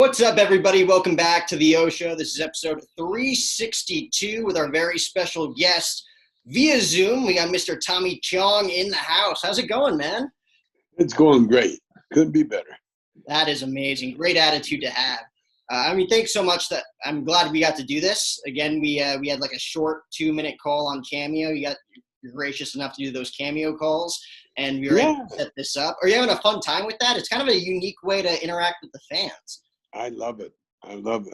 What's up, everybody? Welcome back to the O Show. This is episode 362 with our very special guest via Zoom. We got Mr. Tommy Chong in the house. How's it going, man? It's going great. Couldn't be better. That is amazing. Great attitude to have. Thanks so much. That I'm glad we got to do this. Again, we had like a short 2-minute call on Cameo. You're gracious enough to do those Cameo calls, and we were able to set this up. Are you having a fun time with that? It's kind of a unique way to interact with the fans. I love it. I love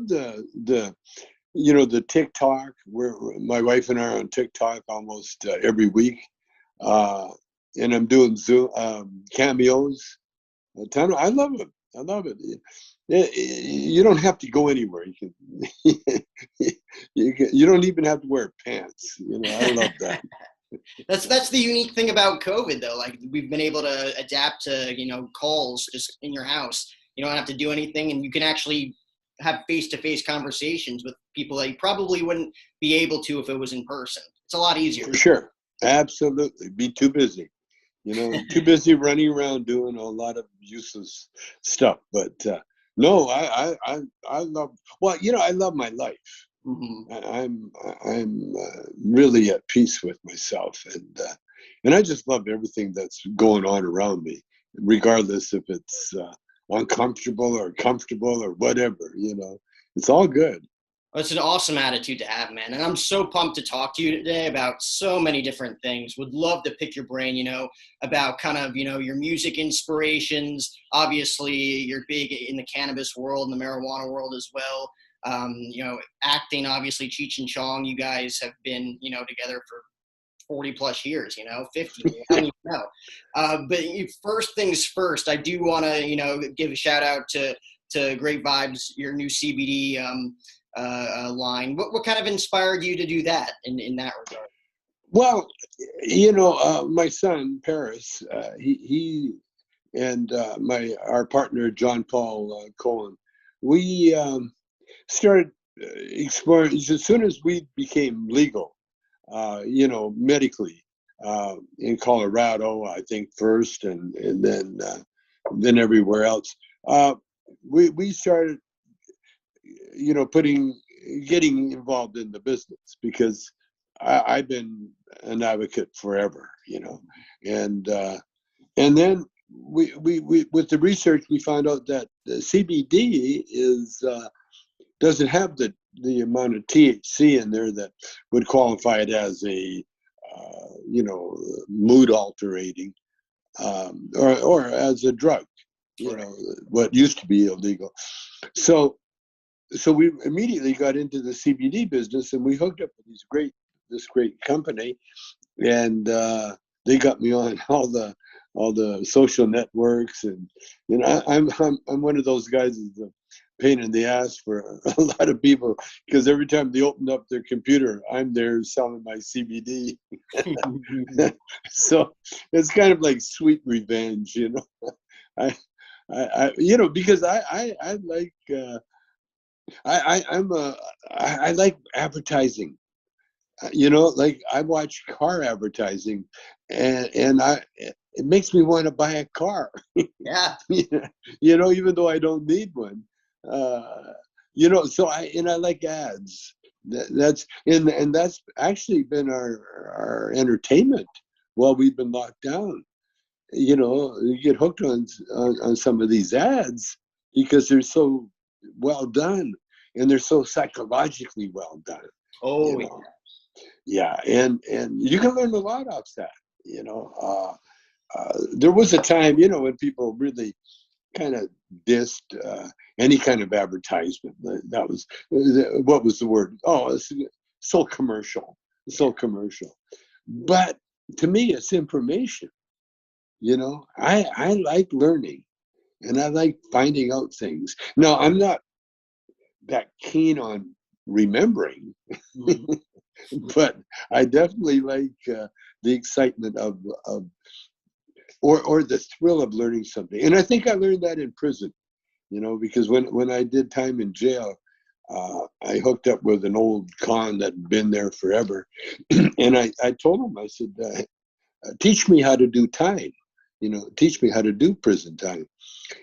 the TikTok. Where my wife and I are on TikTok almost every week, and I'm doing Zoom cameos. I love it. I love it. You don't have to go anywhere. You don't even have to wear pants. I love that. That's the unique thing about COVID, though. Like, we've been able to adapt to calls just in your house. You don't have to do anything, and you can actually have face-to-face conversations with people that you probably wouldn't be able to if it was in person. It's a lot easier. For sure. Absolutely. Be too busy. Too busy running around doing a lot of useless stuff. But no, I love. Well, I love my life. Mm-hmm. I'm really at peace with myself, and I just love everything that's going on around me, regardless if it's uncomfortable or comfortable or whatever. It's all good. It's an awesome attitude to have, man. And I'm so pumped to talk to you today about so many different things. Would love to pick your brain, about kind of, your music inspirations. Obviously, you're big in the cannabis world and the marijuana world as well. Acting, obviously, Cheech and Chong, you guys have been, together for 40 plus years, 50, I don't even know. But first things first, I do want to, give a shout out to Great Vibes, your new CBD line. What kind of inspired you to do that in that regard? Well, my son, Paris, he and our partner, John Paul Cohen, we started exploring as soon as we became legal, medically, in Colorado, I think first, and then everywhere else. We started, getting involved in the business because I've been an advocate forever, and then we with the research we found out that the CBD doesn't have the amount of THC in there that would qualify it as a mood altering or as a drug, what used to be illegal. So we immediately got into the CBD business, and we hooked up with this great company, and they got me on all the social networks, and I'm one of those guys that's a pain in the ass for a lot of people, because every time they open up their computer, I'm there selling my CBD. So it's kind of like sweet revenge, I because I like. I like advertising, like I watch car advertising, and it makes me want to buy a car. Yeah. Even though I don't need one, so I like ads. That's actually been our entertainment while we've been locked down. You get hooked on some of these ads because they're so well done, and they're so psychologically well done. Yeah, and you can learn a lot off that. There was a time, when people really kind of dissed any kind of advertisement. That was, what was the word? Oh, it's so commercial, But to me, it's information. I like learning. And I like finding out things. Now, I'm not that keen on remembering, but I definitely like the excitement of or the thrill of learning something. And I think I learned that in prison, because when I did time in jail, I hooked up with an old con that had been there forever. And I told him, I said, teach me how to do time, teach me how to do prison time.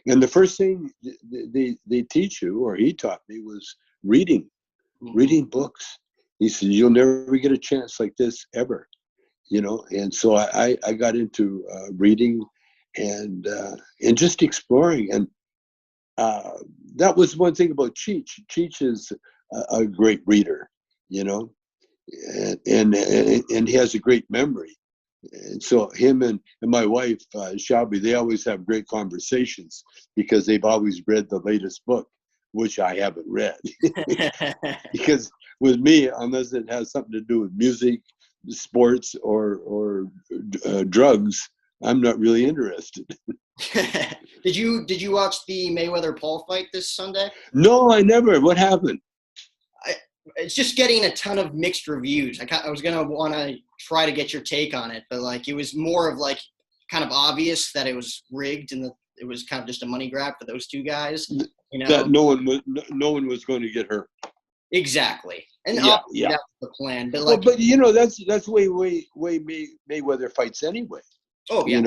And the first thing they teach you, or he taught me, was reading books. He said, you'll never get a chance like this ever, And so I got into reading and just exploring. And that was one thing about Cheech. Cheech is a great reader, and he has a great memory. And so him and my wife, Shelby, they always have great conversations because they've always read the latest book, which I haven't read. Because with me, unless it has something to do with music, sports, or drugs, I'm not really interested. Did you watch the Mayweather-Paul fight this Sunday? No, I never. What happened? It's just getting a ton of mixed reviews. I was gonna want to try to get your take on it, but like it was more of like kind of obvious that it was rigged and that it was kind of just a money grab for those two guys. That no one was going to get hurt. Exactly, and yeah, that's the plan. But like, but that's way Mayweather fights anyway. Oh yeah.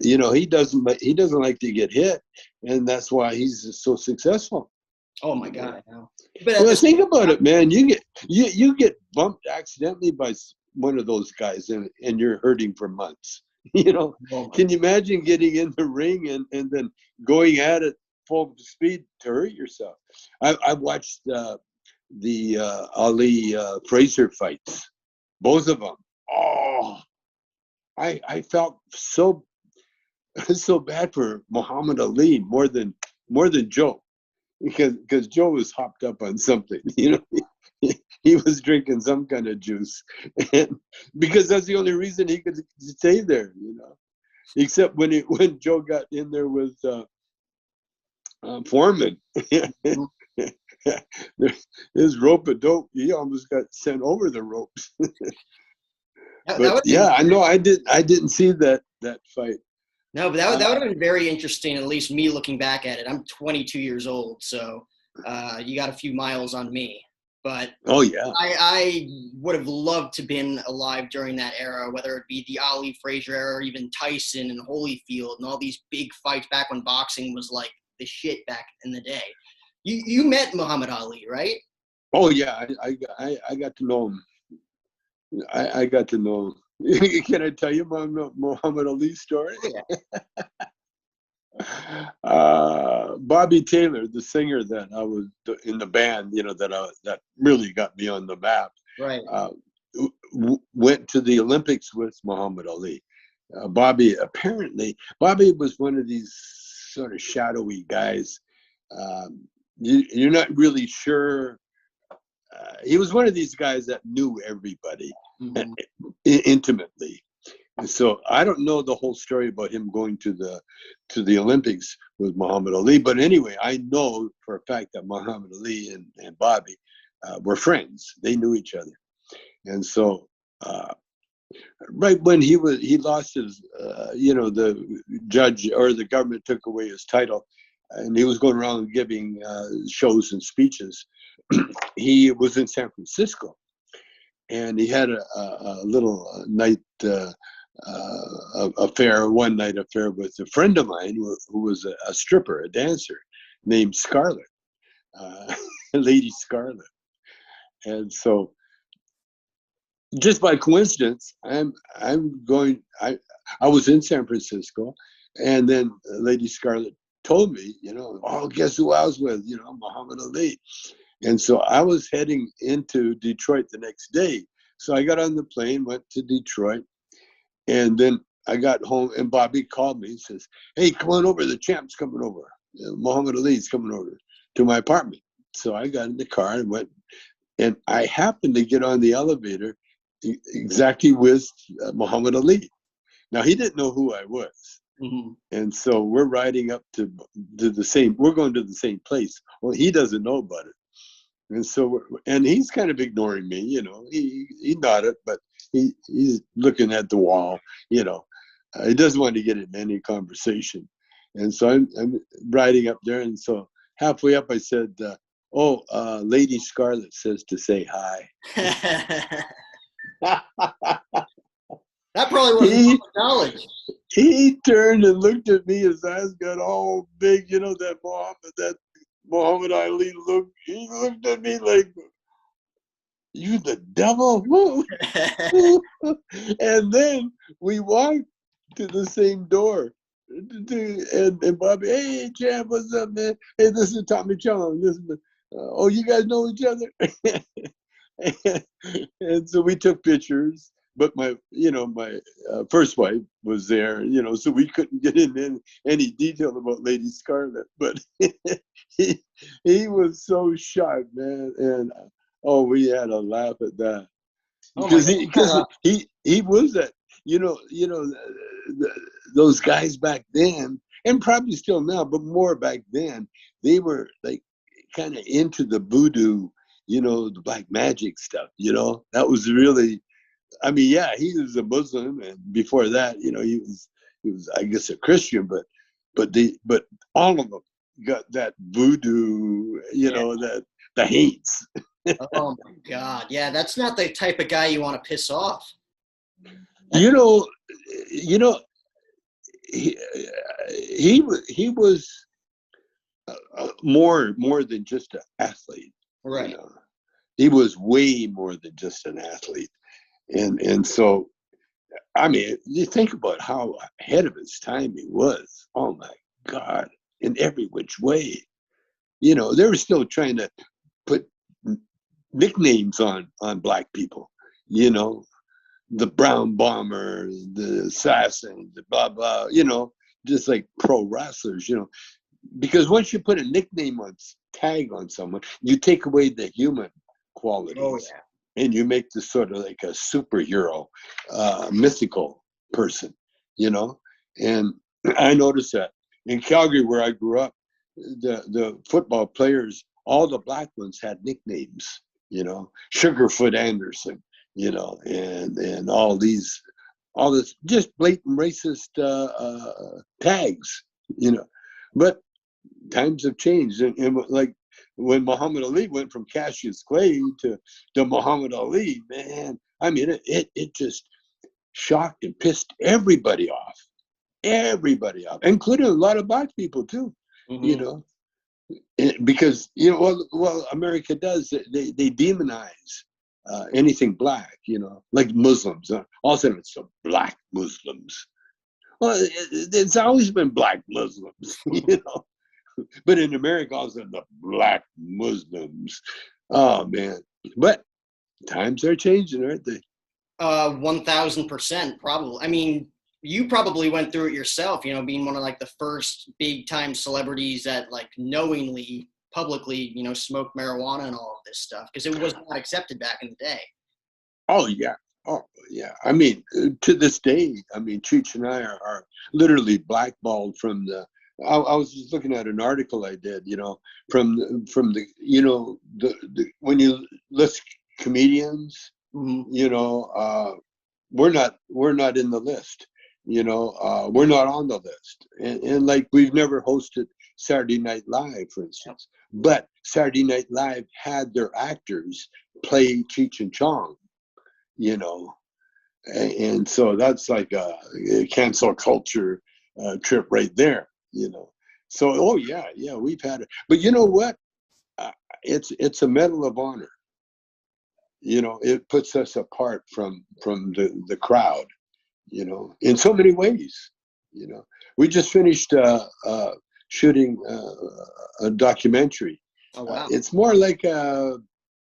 He doesn't like to get hit, and that's why he's so successful. Oh my God! No. But think about it, man. You get bumped accidentally by one of those guys, and you're hurting for months. Can you imagine getting in the ring and then going at it full speed to hurt yourself? I watched the Ali Fraser fights, both of them. Oh, I felt so bad for Muhammad Ali more than Joe. Because Joe was hopped up on something, he was drinking some kind of juice, and because that's the only reason he could stay there, Except when Joe got in there with Foreman, his rope of dope, he almost got sent over the ropes. But yeah, I know I didn't see that fight. No, but that would have been very interesting, at least me looking back at it. I'm 22 years old, so you got a few miles on me. But oh yeah, I would have loved to have been alive during that era, whether it be the Ali Frazier era or even Tyson and Holyfield and all these big fights back when boxing was like the shit back in the day. You met Muhammad Ali, right? Oh yeah, I got to know him. I got to know him. Can I tell you my Muhammad Ali story? Yeah. Bobby Taylor, the singer that I was in the band, that really got me on the map. Right. Went to the Olympics with Muhammad Ali. Bobby was one of these sort of shadowy guys. You're not really sure. He was one of these guys that knew everybody intimately. And so I don't know the whole story about him going to the Olympics with Muhammad Ali, but anyway, I know for a fact that Muhammad Ali and Bobby were friends. They knew each other, and so right when he lost his, the judge or the government took away his title, and he was going around giving shows and speeches. He was in San Francisco, and he had a little night one night affair with a friend of mine who was a stripper, a dancer named Scarlett, Lady Scarlett. And so, just by coincidence, I was in San Francisco, and then Lady Scarlett told me, guess who I was with? Muhammad Ali. And so I was heading into Detroit the next day. So I got on the plane, went to Detroit, and then I got home, and Bobby called me and says, hey, come on over. The champ's coming over. Muhammad Ali's coming over to my apartment. So I got in the car and went, and I happened to get on the elevator exactly with Muhammad Ali. Now, he didn't know who I was. Mm-hmm. And so we're riding up to we're going to the same place. Well, he doesn't know about it. And so, and he's kind of ignoring me, he nodded, but he's looking at the wall, he doesn't want to get in any conversation. And so I'm riding up there. And so halfway up, I said, Lady Scarlett says to say hi. That probably wasn't knowledge. he turned and looked at me. His eyes got all big, you know, that Muhammad Ali look. He looked at me like, "You the devil?" And then we walked to the same door. And Bobby, "Hey, champ, what's up, man? Hey, this is Tommy Chong. This is oh, you guys know each other?" And so we took pictures. But my first wife was there, you know, so we couldn't get into any detail about Lady Scarlet. But he was so sharp, man, and oh, we had a laugh at that Oh my because God. he was that, those guys back then, and probably still now, but more back then, they were like kind of into the voodoo, you know, the black magic stuff. You know, that was really. I mean, yeah, he was a Muslim, and before that, you know, he was, I guess, a Christian, but all of them got that voodoo, you Yeah. know, that the hates. Oh my God. Yeah, that's not the type of guy you want to piss off. You know, you know, he he was more than just an athlete. You Right. know, he was way more than just an athlete, and so I mean, you think about how ahead of his time he was. Oh my God, in every which way. You know, they were still trying to put nicknames on black people. You know, the Brown Bomber, the Assassin, the blah blah. You know, just like pro wrestlers. You know, because once you put a nickname on tag on someone, you take away the human Oh qualities yeah. and you make this sort of like a superhero, mythical person, you know. And I noticed that in Calgary, where I grew up, the football players, all the black ones had nicknames, you know, Sugarfoot Anderson, you know, and all this just blatant racist tags, you know. But times have changed, and like when Muhammad Ali went from Cassius Clay to Muhammad Ali, man, I mean, it just shocked and pissed everybody off, including a lot of black people too, you Hmm. know, because you know, well, America does, they demonize anything black, you know, like Muslims. All of a sudden, it's the black Muslims. Well, it's always been black Muslims, you know. But in America, also the black Muslims. Oh man! But times are changing, aren't they? 1000% probably. I mean, you probably went through it yourself, you know, being one of like the first big time celebrities that like knowingly, publicly, you know, smoked marijuana and all of this stuff because it was not accepted back in the day. Oh yeah. Oh yeah. I mean, to this day, I mean, Cheech and I are literally blackballed from the. I was just looking at an article I did, you know, from the you know the when you list comedians, Hmm. you know, we're not in the list. You know, we're not on the list, and like we've never hosted Saturday Night Live, for instance. But Saturday Night Live had their actors play Cheech and Chong, you know, and so that's like a cancel culture trip right there, you know. So oh yeah, we've had it, but you know what? Uh, it's a medal of honor. You know, it puts us apart from the crowd, you know, in so many ways. You know, we just finished shooting a documentary. Oh wow. It's more like a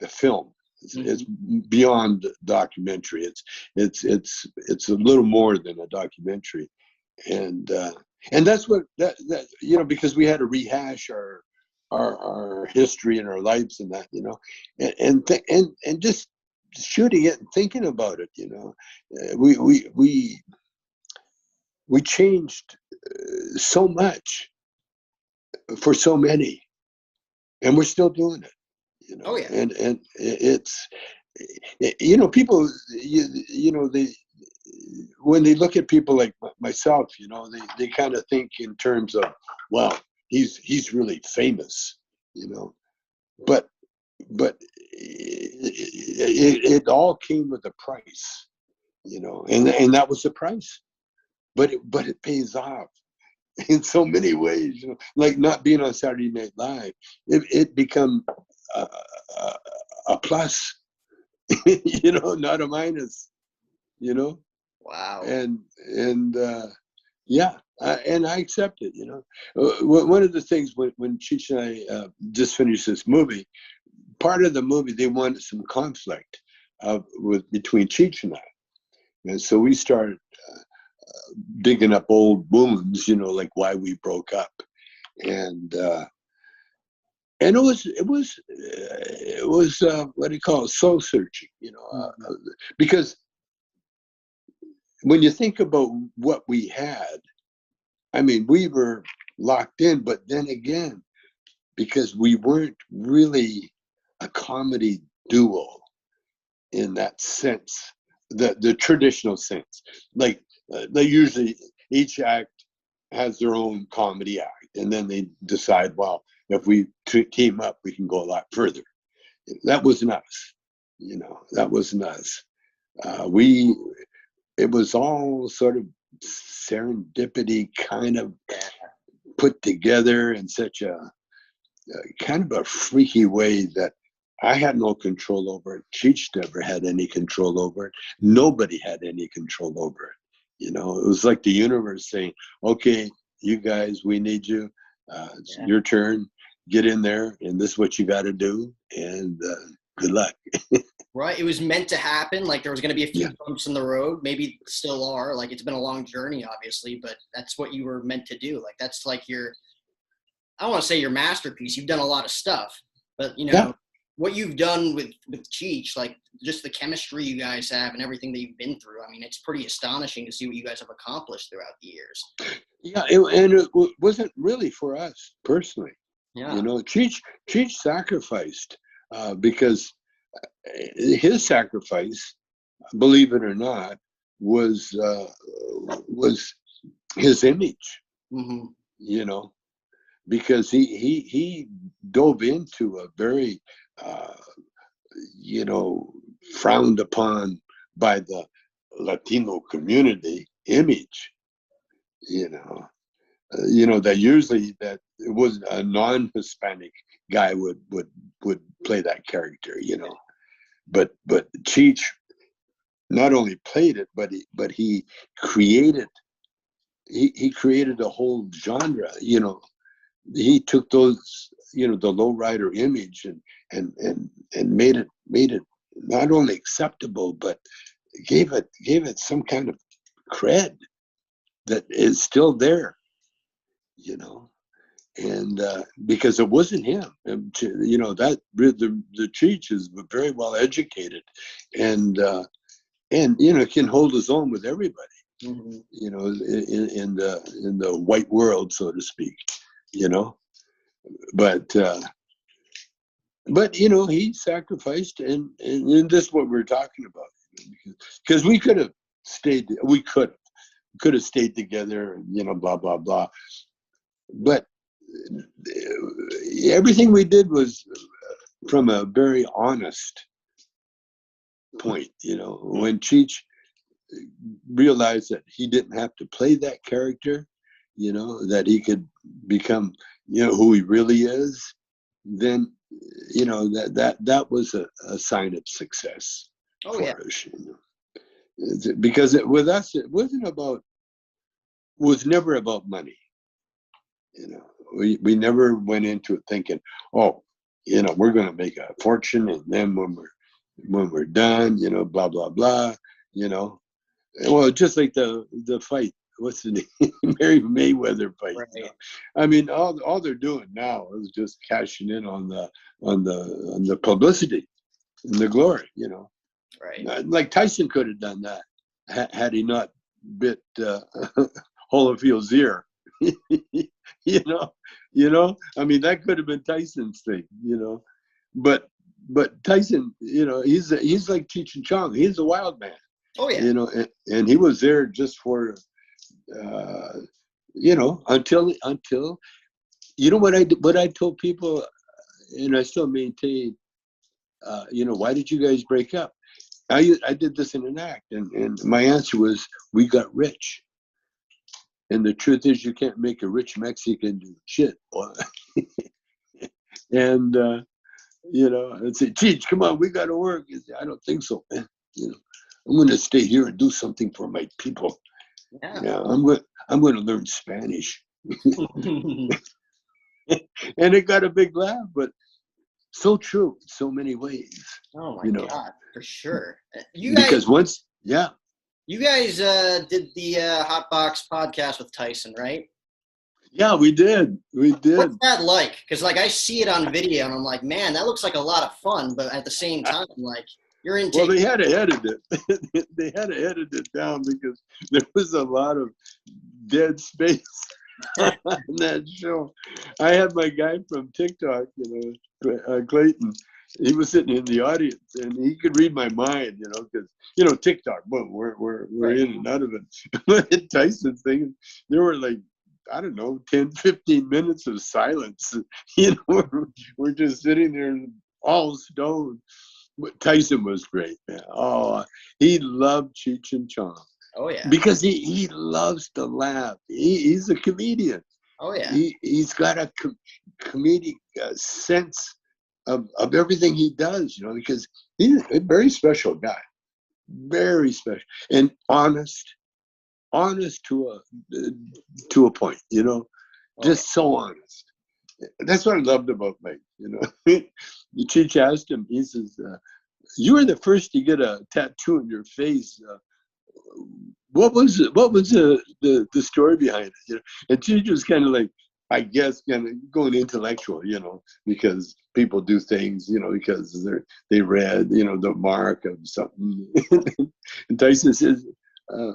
film. It's Hmm. beyond documentary. It's a little more than a documentary, and that's what that you know, because we had to rehash our history and our lives and that, you know, and just shooting it and thinking about it, you know. We changed so much for so many, and we're still doing it, you Oh know. yeah. And it's, you know, people, you know, they, when they look at people like myself, you know, they kind of think in terms of, wow, he's really famous, you know. But it all came with a price, you know, and that was the price. but it pays off in so many ways. You know, like not being on Saturday Night Live, it become a plus. You know, not a minus. You know, Wow. and yeah, and I accept it. You know, one of the things when Cheech and I just finished this movie, part of the movie they wanted some conflict between Cheech and I, and so we started digging up old wounds, you know, like why we broke up, and it was what do you call it, soul searching, you know, because when you think about what we had, I mean, we were locked in, but then again, because we weren't really a comedy duo in that sense, the traditional sense. Like they usually each act has their own comedy act, and then they decide, well, if we team up, we can go a lot further. That wasn't us, you know. That wasn't us. It was all sort of serendipity, kind of put together in such a kind of a freaky way that I had no control over it. Cheech never had any control over it. Nobody had any control over it. You know, it was like the universe saying, okay, you guys, we need you. It's your turn. Get in there, and this is what you got to do. And good luck. Right. It was meant to happen. Like there was going to be a few bumps in the road. Maybe still are. Like it's been a long journey, obviously, but that's what you were meant to do. Like that's like I don't want to say your masterpiece. You've done a lot of stuff, but you know what you've done with Cheech, like just the chemistry you guys have and everything that you've been through. I mean, it's pretty astonishing to see what you guys have accomplished throughout the years. Yeah, and it wasn't really for us personally. Yeah. You know, Cheech sacrificed because his sacrifice, believe it or not, was his image. Mm-hmm. You know, because he dove into a very you know, frowned upon by the Latino community image. You know that usually that it was a non-Hispanic guy would play that character. You know, but Cheech not only played it, but he created he created a whole genre. You know, he took those, you know, the lowrider image and made it not only acceptable, but gave it some kind of cred that is still there, you know. And because it wasn't him, you know, that the Cheech is very well educated, and you know, can hold his own with everybody. Mm-hmm. You know, in the white world, so to speak. You know, but you know, he sacrificed, and this is what we're talking about, because we could have stayed together, you know, blah blah blah, but everything we did was from a very honest point. You know, when Cheech realized that he didn't have to play that character, you know, that he could become, you know, who he really is, then, you know, that was a sign of success for us, you know. Because with us, it was never about money. You know, we never went into it thinking, oh, you know, we're going to make a fortune, and then when we're done, you know, blah blah blah, you know. Well, just like the fight, what's the name? Mary Mayweather fight. Right. You know? I mean, all they're doing now is just cashing in on the publicity and the glory, you know. Right. Like Tyson could have done that had he not bit Holyfield's ear. you know. I mean, that could have been Tyson's thing, you know. But Tyson, you know, he's like Cheech Chong. He's a wild man. Oh yeah. You know, and he was there just for, you know, until you know what I told people, and I still maintain. You know, why did you guys break up? I did this in an act, and my answer was, we got rich. And the truth is, you can't make a rich Mexican do shit. And, I'd say, Cheech, come on, we got to work. He'd say, I don't think so, man. I'm going to stay here and do something for my people. Yeah, I'm going to learn Spanish. And it got a big laugh, but so true in so many ways. Oh my God, for sure. You guys did the Hot Box podcast with Tyson, right? Yeah, we did. What's that like? Because like I see it on video and I'm like, man, that looks like a lot of fun, but at the same time, like you're in. Well, they had to edit it. They had to edit it down because there was a lot of dead space on that show. I had my guy from TikTok, Clayton. He was sitting in the audience and he could read my mind, because TikTok, boom, we're in and out of it. But Tyson's thing, there were like, I don't know, 10, 15 minutes of silence. We're just sitting there all stoned. But Tyson was great, man. Oh, he loved Cheech and Chong. Oh, yeah. Because he loves to laugh. He's a comedian. Oh, yeah. He's got a comedic sense of everything he does, because he's a very special guy. Very special. And honest to a point, just so honest. That's what I loved about Mike, Cheech asked him, he says, you were the first to get a tattoo on your face. What was the story behind it? And Cheech was kind of like, I guess, kind of going intellectual, because people do things, because they read, the mark of something. And Tyson says,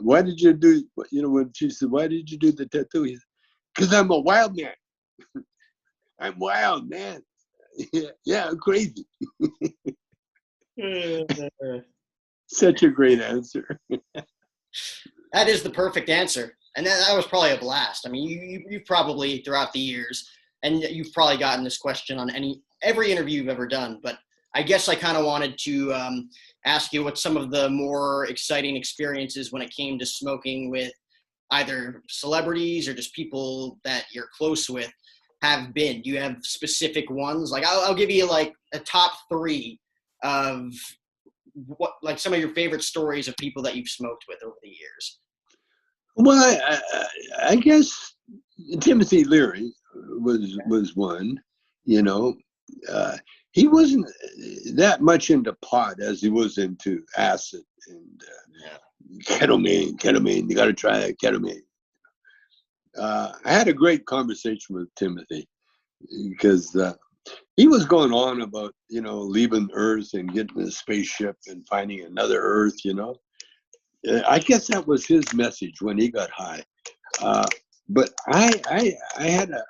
why did you do, when she said, why did you do the tattoo? He said, because I'm a wild man. I'm wild, man. Yeah, I'm crazy. Such a great answer. That is the perfect answer. And that was probably a blast. I mean, you've probably, throughout the years, and you've probably gotten this question on every interview you've ever done, but I guess I kind of wanted to ask you what some of the more exciting experiences when it came to smoking with either celebrities or just people that you're close with have been. Do you have specific ones? Like I'll give you like a top 3 of what, like some of your favorite stories of people that you've smoked with over the years. Well, I guess Timothy Leary was one. He wasn't that much into pot as he was into acid and ketamine. You got to try that ketamine. I had a great conversation with Timothy because he was going on about, leaving Earth and getting a spaceship and finding another Earth, I guess that was his message when he got high. But I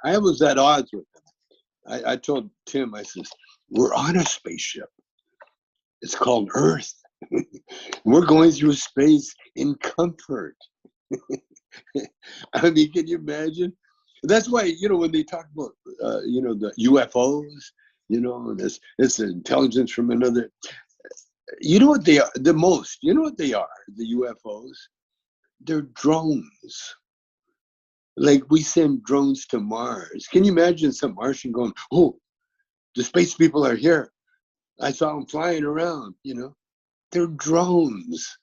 was at odds with him. I told Tim, I says, we're on a spaceship. It's called Earth. We're going through space in comfort. I mean, can you imagine? That's why, when they talk about, the UFOs, this intelligence from another, you know what they are the most? You know what they are, the UFOs? They're drones. Like we send drones to Mars. Can you imagine some Martian going, oh, the space people are here. I saw them flying around, They're drones.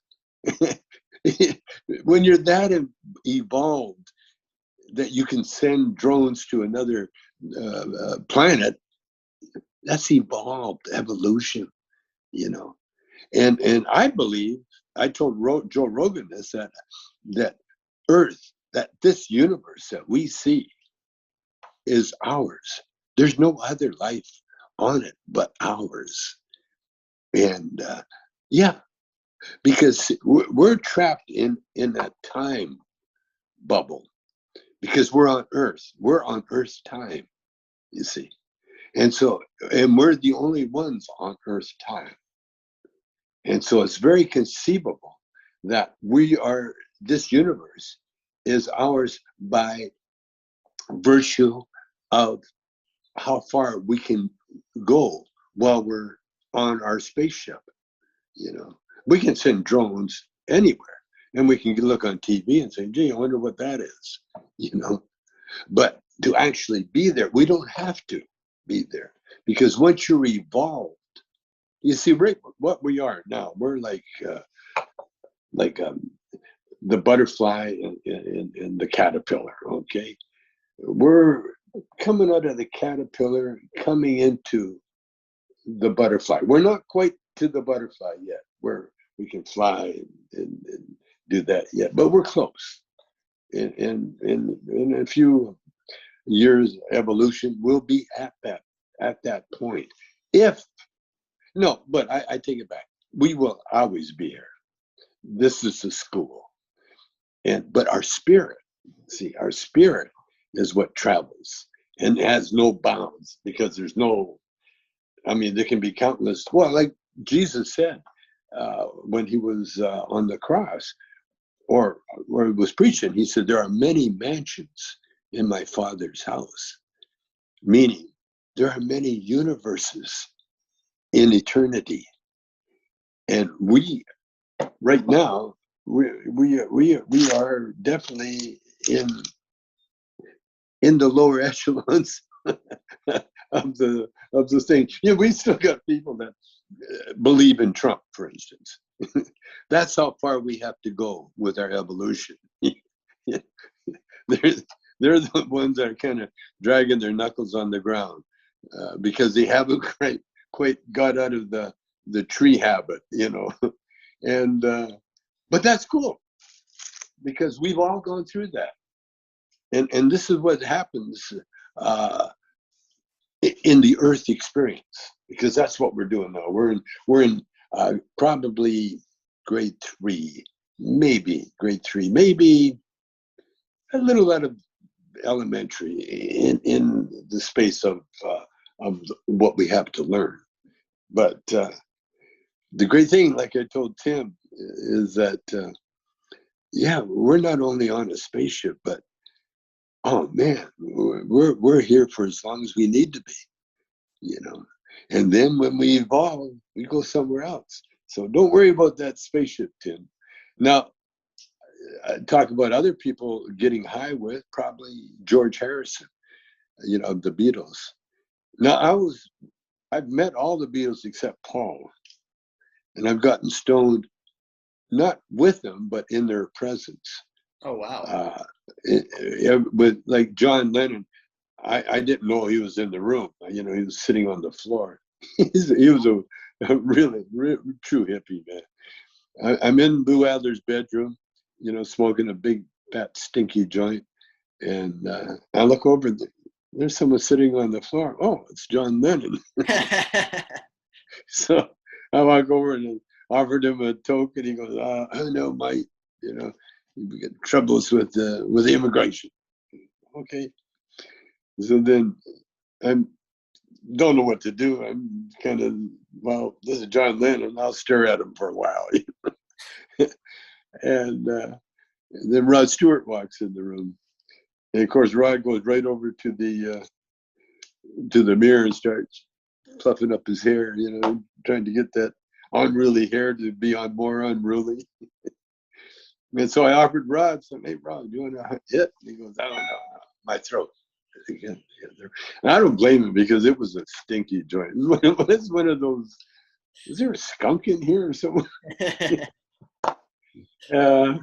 When you're that evolved that you can send drones to another planet, that's evolved evolution, And I believe, I told Joe Rogan this, that Earth, that this universe that we see is ours. There's no other life on it but ours. And because we're trapped in that time bubble because we're on Earth. We're on Earth's time, you see. And we're the only ones on Earth's time. And so it's very conceivable that this universe is ours by virtue of how far we can go while we're on our spaceship. We can send drones anywhere. And we can look on TV and say, gee, I wonder what that is, you know. But to actually be there, we don't have to be there. Because once you're evolved, you see, right, what we are now, we're like the butterfly and the caterpillar, okay? We're coming out of the caterpillar, coming into the butterfly. We're not quite to the butterfly yet, where we can fly and do that yet, but we're close. In a few years, evolution will be at that point. But I take it back. We will always be here. This is the school. But our spirit is what travels and has no bounds, because there can be countless, well, like Jesus said when he was on the cross, or he was preaching, he said, there are many mansions in my Father's house, meaning there are many universes in eternity. And we, right now, we are definitely in the lower echelons of the thing. Yeah, we still got people that believe in Trump, for instance. That's how far we have to go with our evolution. They're the ones that are kind of dragging their knuckles on the ground because they haven't quite got out of the tree habit, you know. And but that's cool, because we've all gone through that. And this is what happens in the Earth experience, because that's what we're doing now. We're in probably grade 3, maybe a little out of elementary in the space of what we have to learn. But the great thing, like I told Tim, is that we're not only on a spaceship, but oh man, we're here for as long as we need to be, you know. And then when we evolve, we go somewhere else. So don't worry about that spaceship, Tim. Now, talk about other people getting high with, probably George Harrison, you know, the Beatles. Now, I've met all the Beatles except Paul, and I've gotten stoned, not with them, but in their presence. Oh, wow. With like John Lennon, I didn't know he was in the room. You know, he was sitting on the floor. He was a really true hippie, man. I'm in Lou Adler's bedroom, you know, smoking a big, fat, stinky joint. And I look over, there's someone sitting on the floor. Oh, it's John Lennon. So I walk over and offered him a toke, and he goes, I know, Mike, you know, we get troubles with immigration. Okay. So then I don't know what to do. I'm kind of, well, this is John Lennon. I'll stare at him for a while. And then Rod Stewart walks in the room. And of course, Rod goes right over to the mirror and starts fluffing up his hair, you know, trying to get that unruly hair to be on more unruly. And so I offered Rod, so, hey, Rod, you want to hit? And he goes, oh, no, my throat. And I don't blame him, because it was a stinky joint. It's one of those, is there a skunk in here or something? And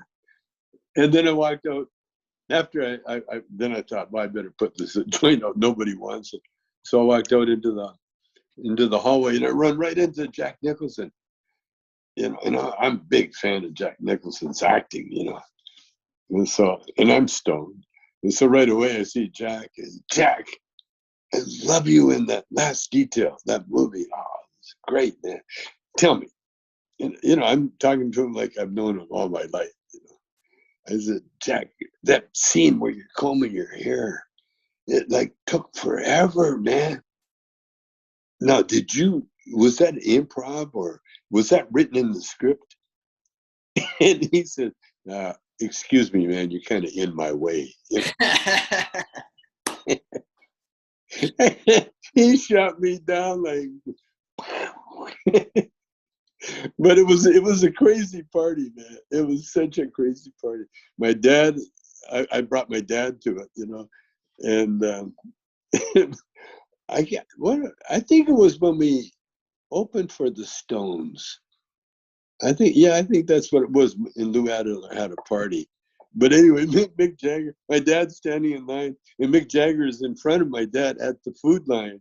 then I walked out. After then I thought, well, I better put this joint out. Nobody wants it. So I walked out into the hallway, and I run right into Jack Nicholson. You know, and I'm a big fan of Jack Nicholson's acting, you know. And I'm stoned. And so right away I see Jack, and Jack, I love you in that last detail, that movie. Oh, it's great, man. Tell me. And, you know, I'm talking to him like I've known him all my life, you know. I said, Jack, that scene where you're combing your hair, it like took forever, man. Now, was that improv, or was that written in the script? And he said, excuse me, man, you're kind of in my way. He shot me down like, But it was a crazy party, man. It was such a crazy party. My dad, I brought my dad to it, you know, and I think it was when we opened for the Stones. I think that's what it was. And Lou had a party. But anyway, Mick Jagger, my dad's standing in line, and Mick Jagger is in front of my dad at the food line.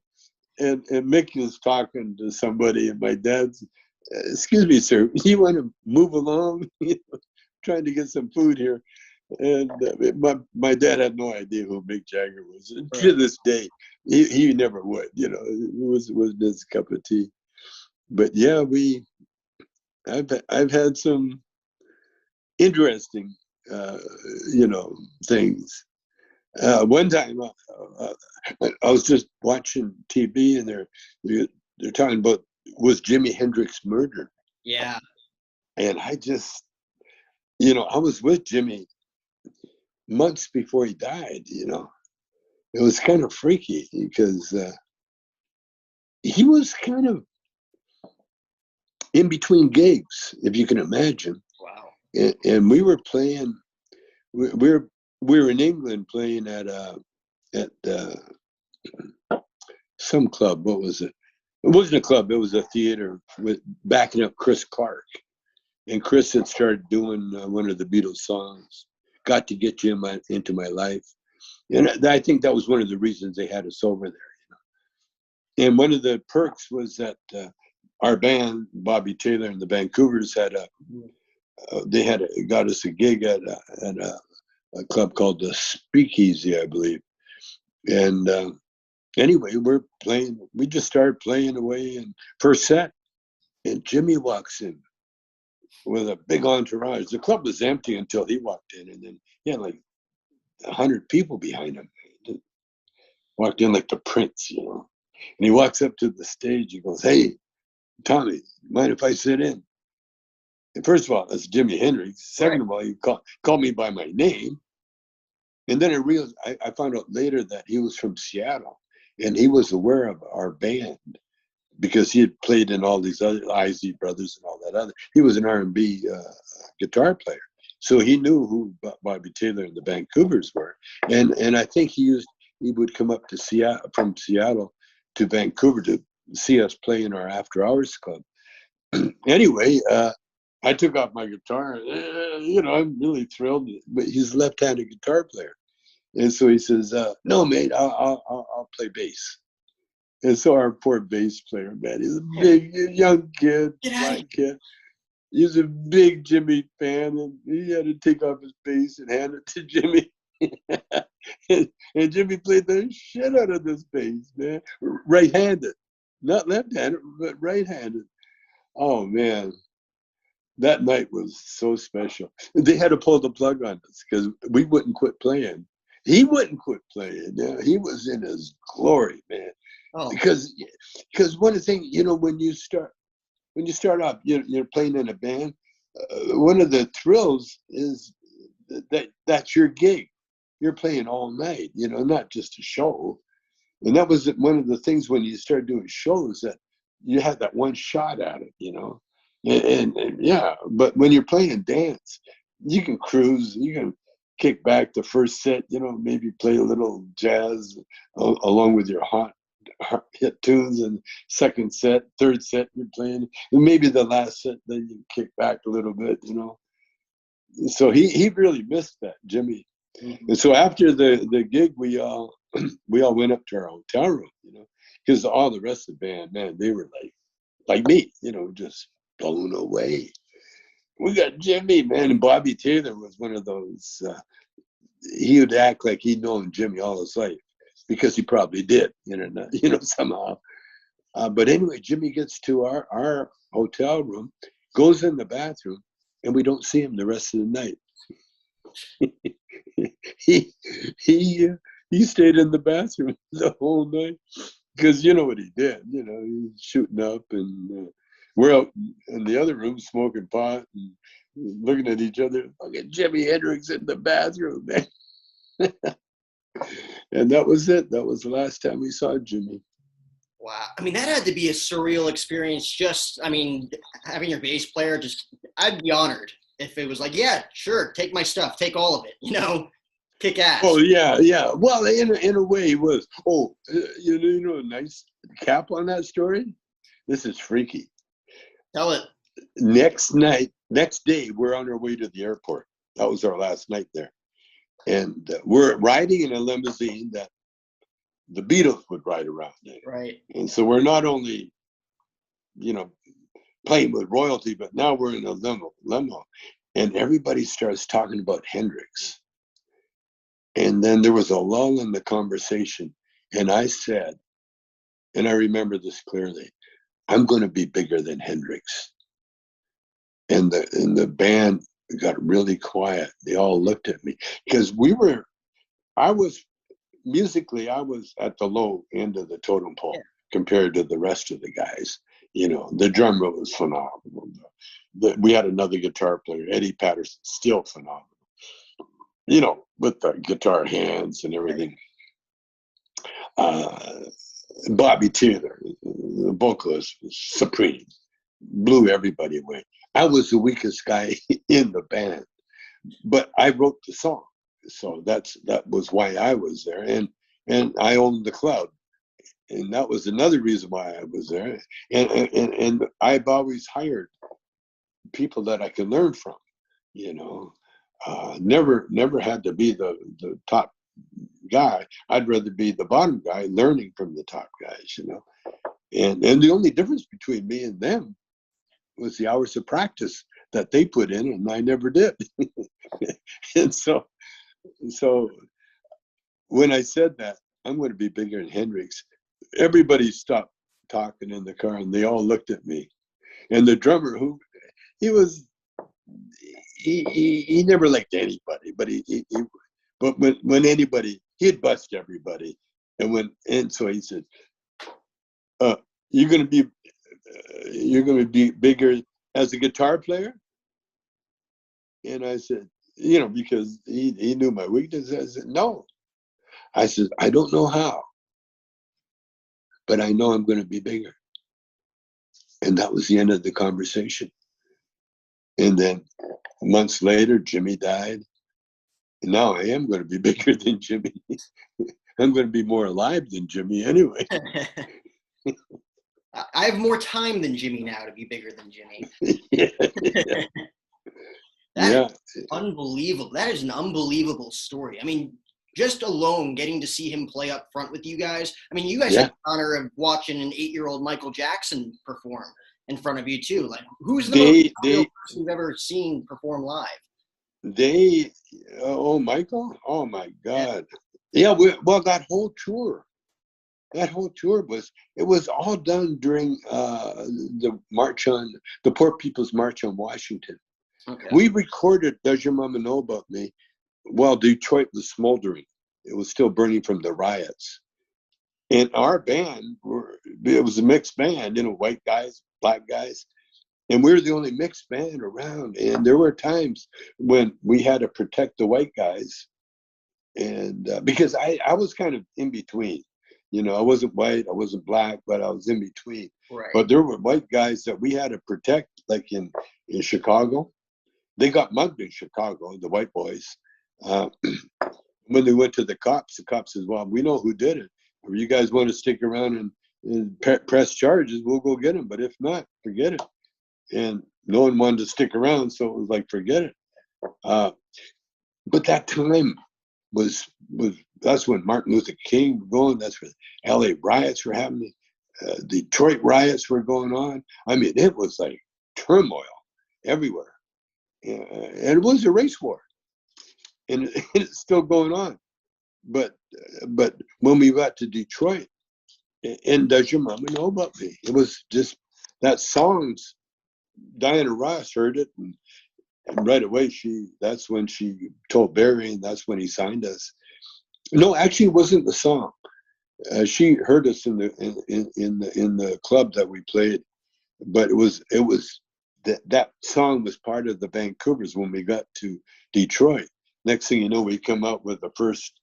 And Mick is talking to somebody, and my dad's, excuse me, sir, you want to move along? Trying to get some food here. And my dad had no idea who Mick Jagger was. And to this day, he never would, you know, it was his cup of tea. But yeah, I've had some interesting, you know, things. One time, I was just watching TV, and they're talking about, was Jimi Hendrix murdered? Yeah. And I just, you know, I was with Jimmy months before he died. You know, it was kind of freaky because he was kind of in between gigs, if you can imagine. Wow. And we were playing. We were in England playing at some club. What was it? It wasn't a club. It was a theater with backing up Chris Clark. And Chris had started doing one of the Beatles songs, "Got to Get You Into My Life." And I think that was one of the reasons they had us over there. You know? And one of the perks was that our band, Bobby Taylor and the Vancouvers, got us a gig at a club called the Speakeasy, I believe. And anyway, we just started playing away, and first set, and Jimmy walks in with a big entourage. The club was empty until he walked in, and then he had like 100 people behind him. He walked in like the Prince, you know. And he walks up to the stage. He goes, "Hey, Tommy, mind if I sit in?" And first of all, that's Jimi Hendrix. Second of all, he called me by my name. And then I found out later that he was from Seattle, and he was aware of our band because he had played in all these other Isley Brothers and all that other. He was an R&B guitar player, so he knew who Bobby Taylor and the Vancouvers were. And I think he would come up to Seattle, from Seattle to Vancouver, to see us play in our after hours club. Anyway, I took off my guitar. You know, I'm really thrilled, but he's a left-handed guitar player. And so he says, "No, mate, I'll play bass." And so our poor bass player, man, he's a big young kid, black kid. He's a big Jimmy fan, and he had to take off his bass and hand it to Jimmy. and Jimmy played the shit out of this bass, man, right-handed, not left-handed, but right-handed. Oh man, that night was so special. They had to pull the plug on us because we wouldn't quit playing. He wouldn't quit playing. Yeah, he was in his glory, man. Oh. Because one of the things, you know, when you start off, you're playing in a band. One of the thrills is that's your gig. You're playing all night, you know, not just a show. And that was one of the things when you start doing shows, that you had that one shot at it, you know. And yeah, but when you're playing dance, you can cruise, you can kick back the first set, you know, maybe play a little jazz along with your hot hit tunes, and second set, third set you're playing, and maybe the last set, then you kick back a little bit, you know. So he really missed that, Jimmy. Mm-hmm. And so after the gig, we all went up to our hotel room, you know, because all the rest of the band, man, they were like me, you know, just blown away. We got Jimmy, man, and Bobby Taylor was one of those. He would act like he'd known Jimmy all his life, because he probably did, you know, somehow. But anyway, Jimmy gets to our hotel room, goes in the bathroom, and we don't see him the rest of the night. he stayed in the bathroom the whole night, because you know what he did. You know, he's shooting up, and we're out in the other room smoking pot and looking at each other. Look at Jimi Hendrix in the bathroom, man. And that was it. That was the last time we saw Jimmy. Wow. I mean, that had to be a surreal experience. Just, I mean, having your bass player, just, I'd be honored if it was like, yeah, sure, take my stuff, take all of it, kick Oh ass. yeah, yeah. Well, in a way, he was. Oh, you know, a nice cap on that story. This is freaky. Tell it. Next day, we're on our way to the airport. That was our last night there, and we're riding in a limousine that the Beatles would ride around in. Right. And so we're not only, playing with royalty, but now we're in a limo, and everybody starts talking about Hendrix. And then there was a lull in the conversation, and I said, and I remember this clearly, I'm going to be bigger than Hendrix. And the band got really quiet. They all looked at me because I was musically, I was at the low end of the totem pole compared to the rest of the guys. The drummer was phenomenal. We had another guitar player, Eddie Patterson, still phenomenal. With the guitar hands and everything. Bobby Taylor, the vocalist, was supreme, blew everybody away. I was the weakest guy in the band, but I wrote the song, so that was why I was there, and I owned the club, and that was another reason why I was there. And I've always hired people that I can learn from, never had to be the top guy. I'd rather be the bottom guy learning from the top guys, and the only difference between me and them was the hours of practice that they put in, and I never did. And so when I said that I'm going to be bigger than Hendrix, everybody stopped talking in the car, and they all looked at me. And the drummer, he never liked anybody, but but when anybody, he'd bust everybody. And so he said, you're going to be bigger as a guitar player? And I said, because he knew my weakness. I said, no. I said, I don't know how, but I know I'm going to be bigger. And that was the end of the conversation. And then months later, Jimmy died. And now I am going to be bigger than Jimmy. I'm going to be more alive than Jimmy anyway. I have more time than Jimmy now to be bigger than Jimmy. Yeah. That is unbelievable. That is an unbelievable story. I mean, just alone getting to see him play up front with you guys. I mean, you guys had the honor of watching an 8-year-old Michael Jackson perform in front of you too. Like, who's the most person you've ever seen perform live? Michael? Oh my God. Yeah, that whole tour was all done during the Poor People's March on Washington. Okay. We recorded Does Your Mama Know About Me while Detroit was smoldering. It was still burning from the riots. And our band, it was a mixed band, white guys, black guys. And we were the only mixed band around. And there were times when we had to protect the white guys. And because I was kind of in between. I wasn't white, I wasn't black, but I was in between. Right. But there were white guys that we had to protect, like in Chicago. They got mugged in Chicago, the white boys. When they went to the cops says, well, we know who did it. If you guys want to stick around and press charges, we'll go get them. But if not, forget it. And no one wanted to stick around, so it was like, forget it. But that time that's when Martin Luther King was going. That's when LA riots were happening. Detroit riots were going on. I mean, it was like turmoil everywhere. And it was a race war. And it's still going on. But when we got to Detroit, and Does Your Mama Know About Me? It was just that song's, Diana Ross heard it, and right away that's when she told Barry, and that's when he signed us. No, actually, it wasn't the song. She heard us in the club that we played, but it was that song was part of the Vancouvers when we got to Detroit. Next thing you know, we come out with the first,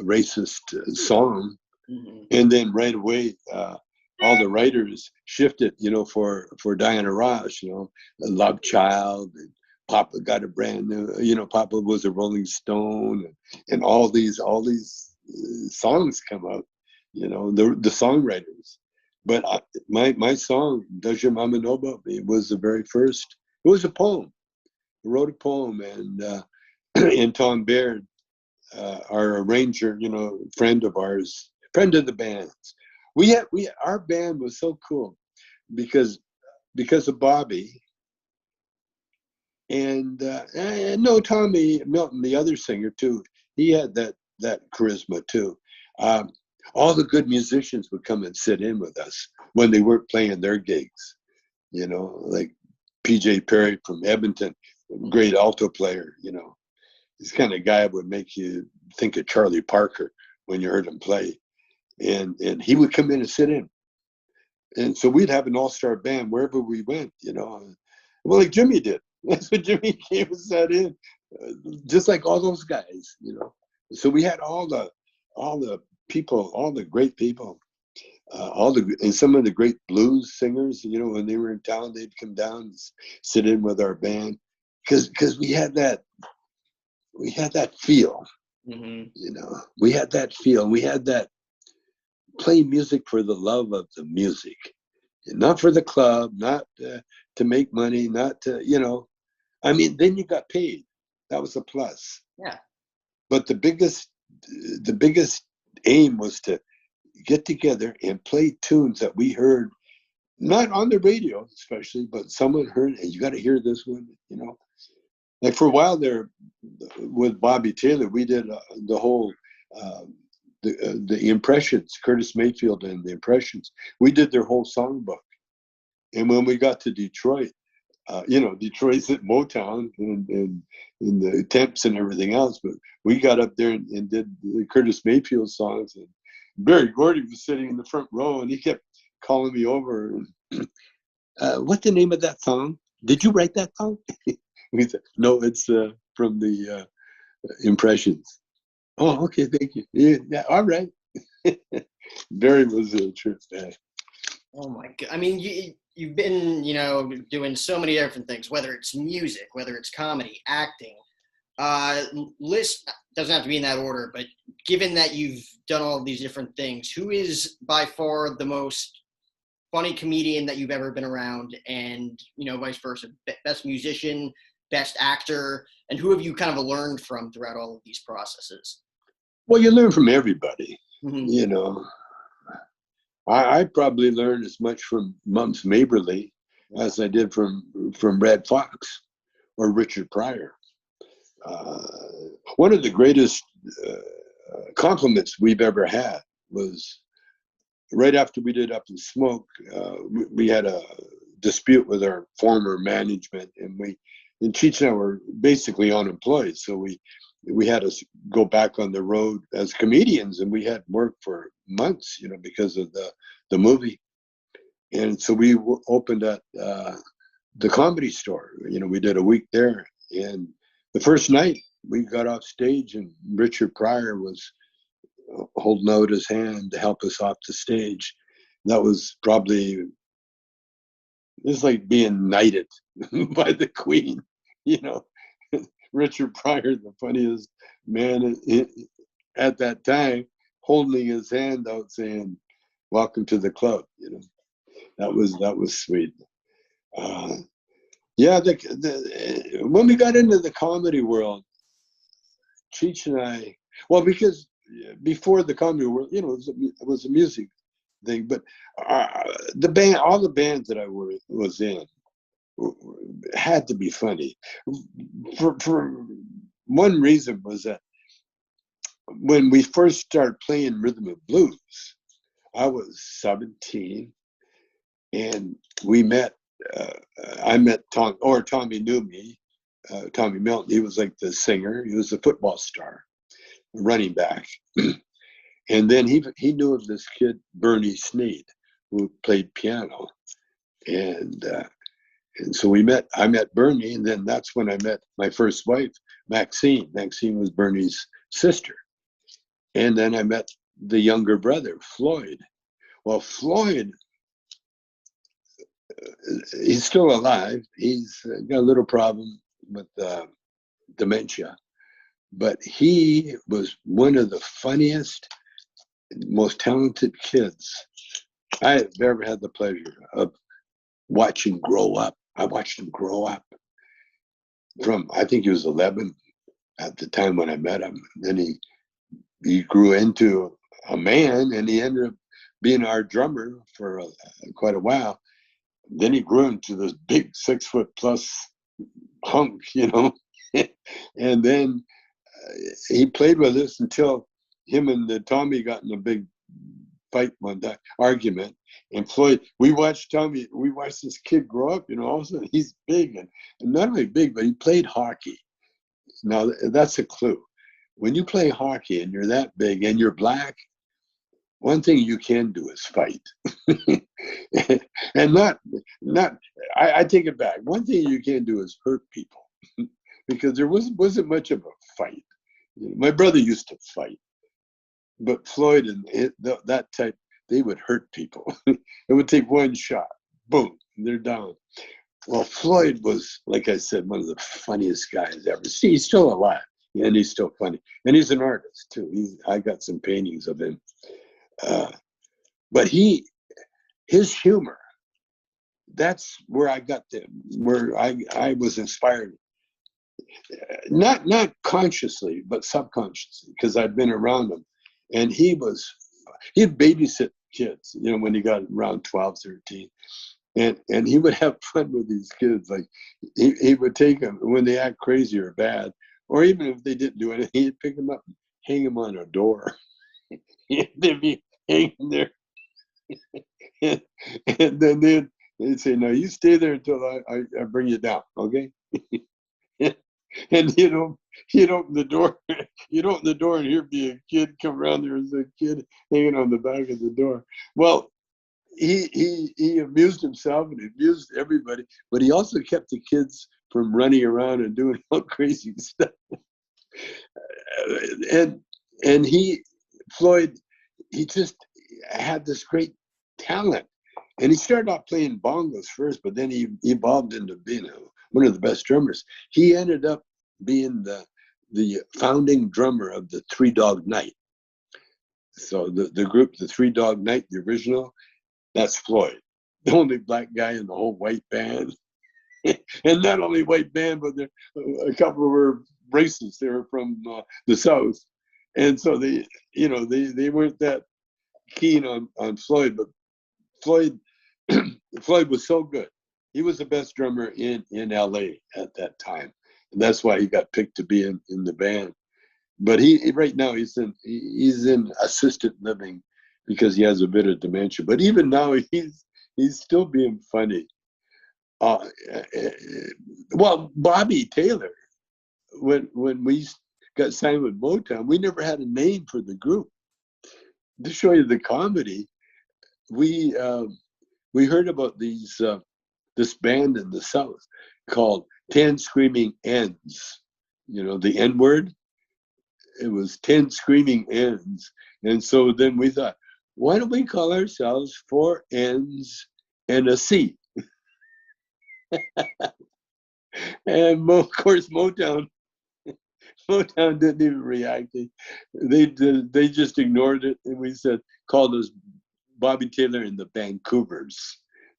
racist song. Mm-hmm. And then right away, all the writers shifted, for Diana Ross, Love Child, and Papa got a brand new, Papa was a Rolling Stone, and all these songs come out, the songwriters. But my song, Does Your Mama Know About Me, was the very first. It was a poem. I wrote a poem, and and Tom Baird, our arranger, friend of ours, friend of the band's. Our band was so cool because of Bobby and no, Tommy Milton, the other singer too. He had that charisma too. All the good musicians would come and sit in with us when they weren't playing their gigs. Like PJ Perry from Edmonton, great alto player. This kind of guy would make you think of Charlie Parker when you heard him play. And he would come in and sit in. And so we'd have an all-star band wherever we went, Well, like Jimmy did. That's what Jimmy came and sat in, just like all those guys, So we had all the people, all the great people, and some of the great blues singers, when they were in town, they'd come down and sit in with our band because we had that feel, Mm-hmm. We had that feel. We had that playing music for the love of the music, and not for the club, not to make money, not to, then you got paid. That was a plus. Yeah. But the biggest aim was to get together and play tunes that we heard, not on the radio especially, but someone heard, and you got to hear this one, Like for a while there, with Bobby Taylor, we did the whole the Impressions, Curtis Mayfield and the Impressions. We did their whole songbook, and when we got to Detroit, Detroit's at Motown and the Temps and everything else, but we got up there and did the Curtis Mayfield songs, and Barry Gordy was sitting in the front row, and he kept calling me over. And, what's the name of that song? Did you write that song? We said, no, it's from the Impressions. Oh, okay, thank you. Yeah, all right. Barry was a trip man. Oh my God. I mean, you've been, doing so many different things, whether it's music, whether it's comedy, acting. List doesn't have to be in that order, but given that you've done all of these different things, who is by far the most funny comedian that you've ever been around, and, vice versa, best musician, best actor, and who have you kind of learned from throughout all of these processes? Well, you learn from everybody, Mm-hmm. I probably learned as much from Mums Maberly as I did from Red Fox or Richard Pryor. One of the greatest compliments we've ever had was right after we did Up in Smoke. We had a dispute with our former management, and Cheech and I were basically unemployed, so we had to go back on the road as comedians, and we had work for months, because of the movie. And so we opened at the Comedy Store. We did a week there, and the first night we got off stage, and Richard Pryor was holding out his hand to help us off the stage. That was probably, it's like being knighted by the Queen, Richard Pryor, the funniest man at that time, holding his hand out saying, "Welcome to the club." That was sweet. When we got into the comedy world, Cheech and I, well, because before the comedy world, it was a music thing, but all the bands that I was in had to be funny. For one reason was that when we first started playing rhythm and blues, I was 17, and we met. I met Tommy knew me. Tommy Milton. He was like the singer. He was a football star, running back, and then he knew of this kid Bernie Sneed, who played piano, and so I met Bernie, and then that's when I met my first wife, Maxine. Maxine was Bernie's sister. And then I met the younger brother, Floyd. Well, Floyd, he's still alive. He's got a little problem with dementia, but he was one of the funniest, most talented kids I've ever had the pleasure of watching grow up. I watched him grow up from, I think he was 11 at the time when I met him. Then he grew into a man, and he ended up being our drummer for quite a while. Then he grew into this big 6-foot+ hunk, you know. And then he played with us until him and Tommy got in a big fight one time, argument. And Floyd, we watched this kid grow up, you know, all of a sudden he's big, and not only big, but he played hockey. Now that's a clue. When you play hockey and you're that big and you're black, one thing you can do is fight. And I take it back. One thing you can do is hurt people, because there wasn't much of a fight. My brother used to fight, but Floyd and that type, they would hurt people. It would take one shot, boom, they're down. Well, Floyd was, like I said, one of the funniest guys ever. See, he's still alive, and he's still funny, and he's an artist too. I got some paintings of him, but his humor. That's where I got where I was inspired. Not consciously, but subconsciously, because I'd been around him, and he'd babysit kids, you know, when he got around 12, 13. And he would have fun with these kids. Like he would take them when they act crazy or bad, or even if they didn't do anything, he'd pick them up and hang them on a door. They'd be hanging there. And then they'd say, "No, you stay there until I bring you down, okay?" And he'd open the door. You'd open the door, and here'd be a kid come around. There was a kid hanging on the back of the door. Well, he amused himself and amused everybody, but he also kept the kids from running around and doing all crazy stuff. And Floyd, he just had this great talent. And he started off playing bongos first, but then he evolved into being one of the best drummers. He ended up being the founding drummer of the Three Dog Night. So the group, the Three Dog Night, the original, that's Floyd, the only black guy in the whole white band. And not only white band, but a couple were racist. They were from the South. And so they weren't that keen on Floyd, but Floyd was so good. He was the best drummer in LA at that time. And that's why he got picked to be in the band. But he right now he's in assisted living because he has a bit of dementia. But even now he's still being funny. Well, Bobby Taylor, when we got signed with Motown, we never had a name for the group. To show you the comedy, we heard about this band in the South called 10 Screaming Ends. You know, the N word. It was 10 Screaming Ends. And so then we thought, why don't we call ourselves 4 N's and a C? And of course, Motown didn't even react. They just ignored it, and we called us Bobby Taylor and the Vancouvers.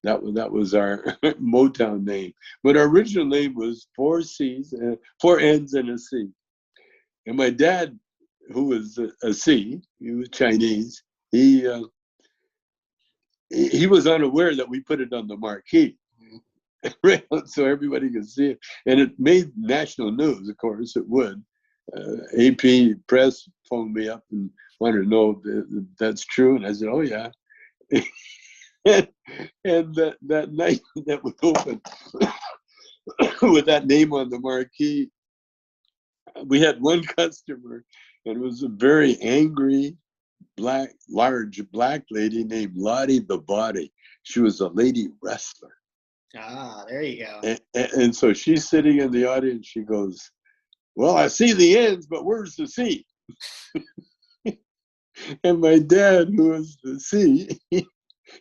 That was our Motown name. But our original name was 4 N's and a C. And my dad, who was a C, he was Chinese. He was unaware that we put it on the marquee. Right, so everybody could see it, and it made national news. Of course, it would. AP press phoned me up and wanted to know if that's true, and I said, "Oh yeah." and that night that we opened with that name on the marquee, we had one customer, and it was a very angry large black lady named Lottie the Body. She was a lady wrestler. Ah, there you go. And so she's sitting in the audience. She goes, "Well, I see the ends, but where's the C?" And my dad, who was the C,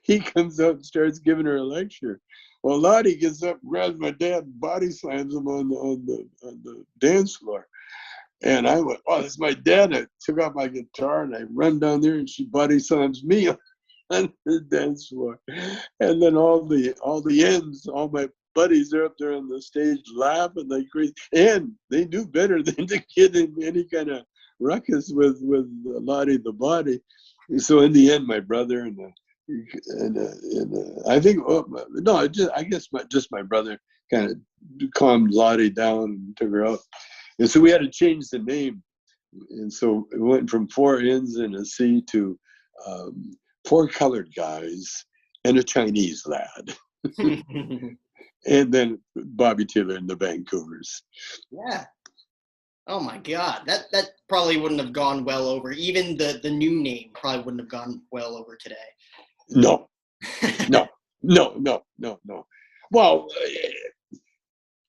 he comes up and starts giving her a lecture. Well, Lottie gets up, grabs my dad, and body slams him on the dance floor. And I went, oh, that's my dad. I took out my guitar and I run down there, and she body slams me on the dance floor. And then all the ends, all my buddies are up there on the stage laughing like crazy. And they knew better than to get in any kind of ruckus with Lottie the body. So in the end, my brother and I think I guess just my brother kind of calmed Lottie down and took her out. And so we had to change the name. And so it went from 4 N's and a C to 4 colored guys and a Chinese lad. And then Bobby Taylor and the Vancouvers. Yeah. Oh my God. That probably wouldn't have gone well over. Even the new name probably wouldn't have gone well over today. No. Well,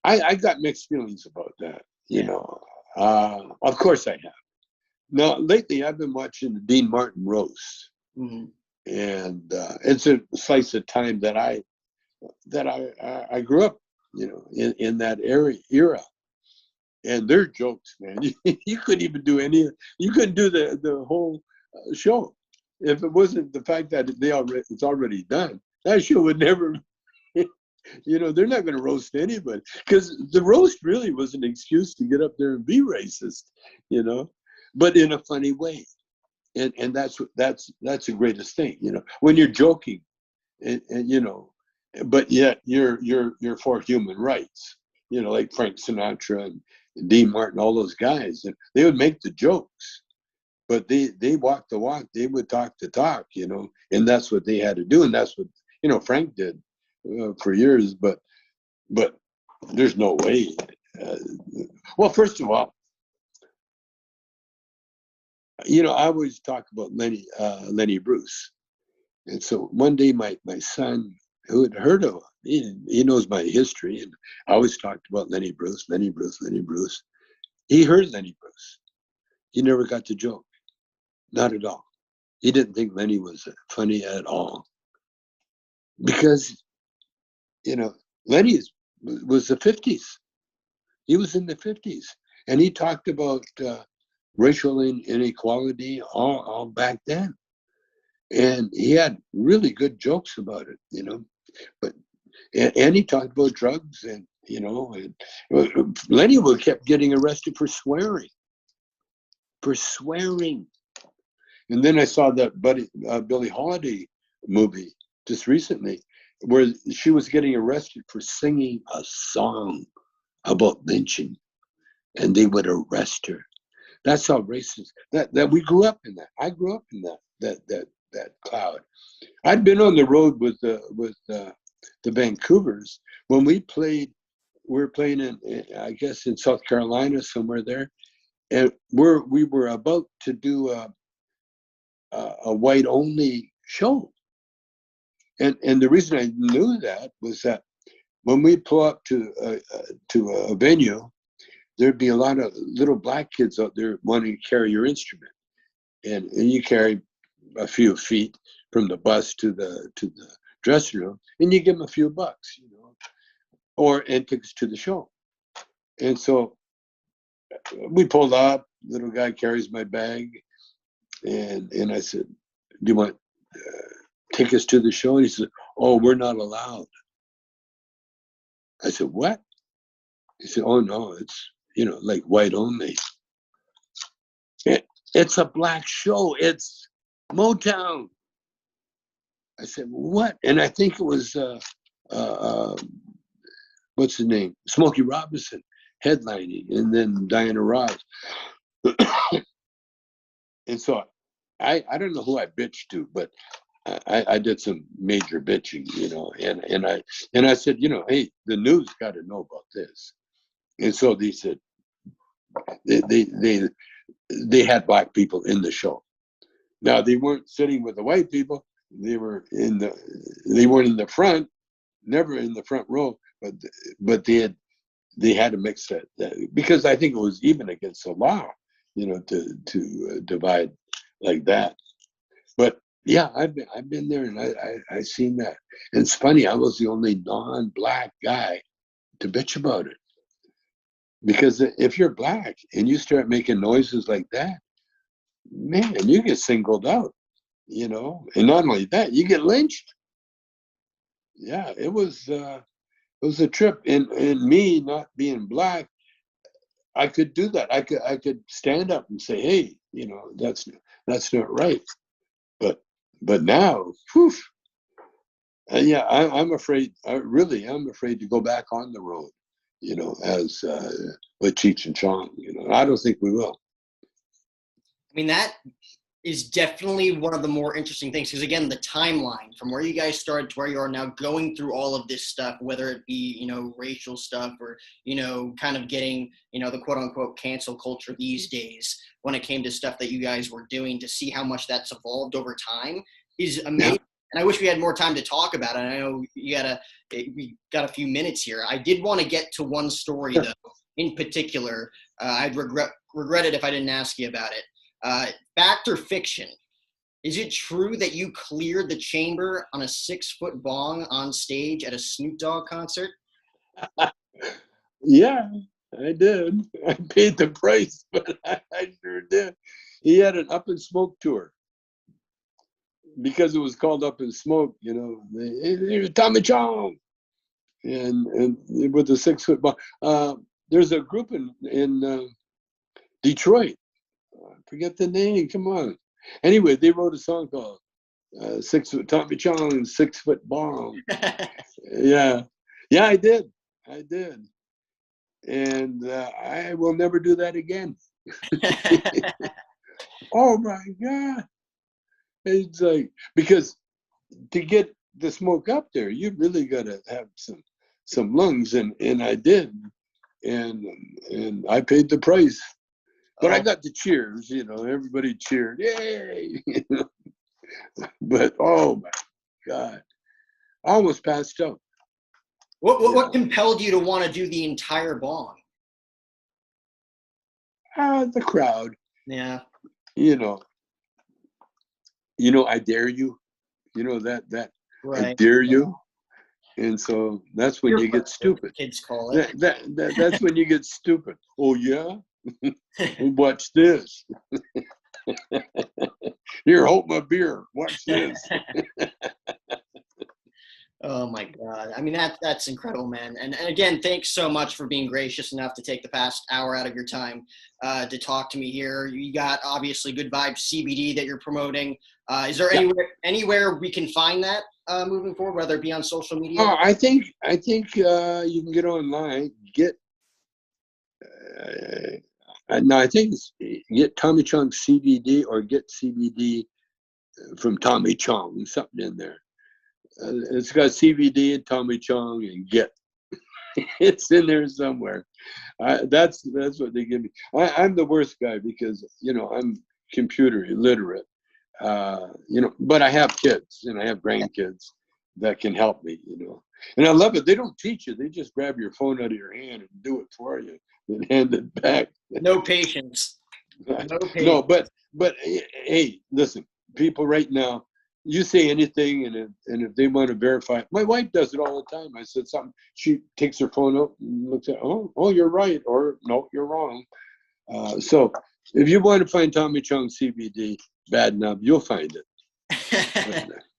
I got mixed feelings about that, you know. Of course I have. Now, lately I've been watching the Dean Martin roast. Mm-hmm. And it's a slice of time that I grew up, you know, in that era. And their jokes, man, you couldn't even do you couldn't do the whole show if it wasn't the fact that it's already done. That show would never, you know, they're not going to roast anybody, because the roast really was an excuse to get up there and be racist, you know, but in a funny way. And that's the greatest thing, you know, when you're joking and you know, but yet you're for human rights, you know, like Frank Sinatra and Dean Martin, all those guys, and they would make the jokes, but they walk the walk, they would talk the talk, you know, and that's what they had to do, and that's what, you know, Frank did for years, but there's no way. Well, first of all, you know, I always talk about Lenny Bruce, and so one day my son, who had heard of him, he knows my history, and I always talked about Lenny Bruce. He heard Lenny Bruce. He never got the joke, not at all. He didn't think Lenny was funny at all, because, you know, Lenny was the 50s. He was in the 50s, and he talked about racial inequality all back then. And he had really good jokes about it, you know. But and he talked about drugs, and you know, and Lenny kept getting arrested for swearing. And then I saw that Billie Holiday movie just recently, where she was getting arrested for singing a song about lynching, and they would arrest her. That's how racist that we grew up in that. I grew up in that cloud. I'd been on the road with the Vancouvers when we were playing in, I guess, in South Carolina, somewhere there, and we were about to do a white only show, and the reason I knew that was that when we pull up to a venue, there'd be a lot of little black kids out there wanting to carry your instrument, and you carry a few feet from the bus to the dressing room, and you give them a few bucks, you know, and tickets to the show. And so we pulled up. Little guy carries my bag, and I said, "Do you want tickets to the show?" And he said, "Oh, we're not allowed." I said, "What?" He said, "Oh no, it's, you know, like white only. It's a black show. It's Motown." I said, "What?" And I think it was what's his name, Smokey Robinson, headlining, and then Diana Ross. And so I don't know who I bitched to, but I did some major bitching, you know, and I said, you know, hey, the news got to know about this. And so they said they had black people in the show. Now they weren't sitting with the white people. They weren't in the front, never in the front row, but they had to mix that because I think it was even against the law, you know, to divide like that. But yeah, I've been there, and I seen that. And it's funny, I was the only non-black guy to bitch about it, because if you're black and you start making noises like that, man, you get singled out, you know. And not only that, you get lynched. Yeah, it was a trip. And me not being black, I could do that. I could stand up and say, hey, you know, that's not right. But now, whew, yeah, I'm afraid. I'm afraid to go back on the road, you know, as with Cheech and Chong. You know, I don't think we will. I mean, that is definitely one of the more interesting things, because again, the timeline from where you guys started to where you are now, going through all of this stuff, whether it be, you know, racial stuff or, you know, kind of getting, you know, the quote unquote cancel culture these days, when it came to stuff that you guys were doing, to see how much that's evolved over time is amazing. Yeah. And I wish we had more time to talk about it. I know we got a few minutes here. I did want to get to one story though, in particular. I'd regret it if I didn't ask you about it. Fact or fiction? Is it true that you cleared the chamber on a 6-foot bong on stage at a Snoop Dogg concert? Yeah, I did. I paid the price, but I sure did. He had an Up in Smoke tour, because it was called Up in Smoke. You know, Tommy Chong, and with the 6-foot bong. There's a group in Detroit. I forget the name. Come on. Anyway, they wrote a song called 6-foot Tommy Chong, 6-foot bong. Yeah, yeah, I did. I did. And I will never do that again. Oh my God. It's like, because to get the smoke up there, you really got to have some lungs, and I did. And I paid the price. But I got the cheers, you know, everybody cheered. Yay! But oh my God. I almost passed out. What compelled you to want to do the entire bong? The crowd. Yeah. You know, I dare you. You know that Right. I dare you. And so that's when you get stupid. Kids call it. That's when you get stupid. Oh yeah? Watch this. Here, hold my beer. Watch this. Oh my God. I mean, that's incredible, man. And again, thanks so much for being gracious enough to take the past hour out of your time to talk to me here. You got obviously Good Vibes CBD that you're promoting. Is there anywhere we can find that moving forward, whether it be on social media? Oh, I think you can get online, no, I think get Tommy Chong CBD, or get CBD from Tommy Chong, something in there. It's got CBD and Tommy Chong and get. It's in there somewhere. That's what they give me. I'm the worst guy, because, you know, I'm computer illiterate. You know, but I have kids and I have grandkids that can help me, you know. And I love it. They don't teach you. They just grab your phone out of your hand and do it for you and hand it back. No patience. No patience. No, but hey, listen, people right now, you say anything, and if they want to verify, my wife does it all the time. I said something, she takes her phone out and looks at, oh, you're right, or no, you're wrong. So if you want to find Tommy Chong CBD, bad enough, you'll find it.